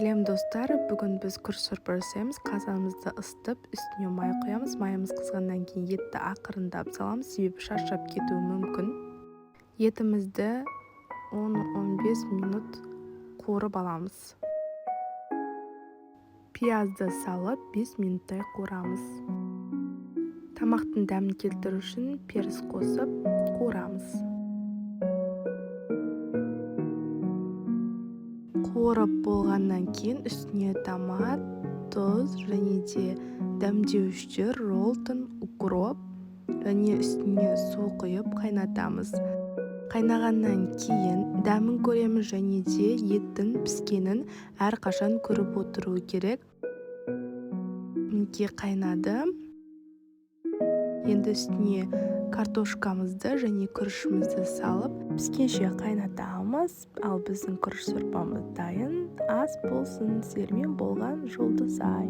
Сәлем достар, бүгін біз күріш сорпа жасаймыз. Қазанымызды ысытып, үстіне май құямыз. Майымыз қызғаннан кейін етті ақырындап саламыз, себебі шаршап кетуі мүмкін. Етімізді 10-15 минут қуырып аламыз. Пиязды салып 5 минуттай қуырамыз. Тамақтың дәмін келтіру үшін періс қосып қуырамыз. Қуырып болғаннан кейін үстіне томат, тұз және де дәмдеуіштер, роллтон, укроп және үстіне су құйып қайнатамыз. Қайнағаннан кейін дәмін көреміз және де еттің піскенін әрқашан көріп отыру керек. Мінекей қайнады. Енді үстіне картошкамызды және күрішімізді салып піскенше қайнатамыз. Ал біздің күріш сорпамыз дайын. Ас болсын. Сіздермен болған Жұлдызай.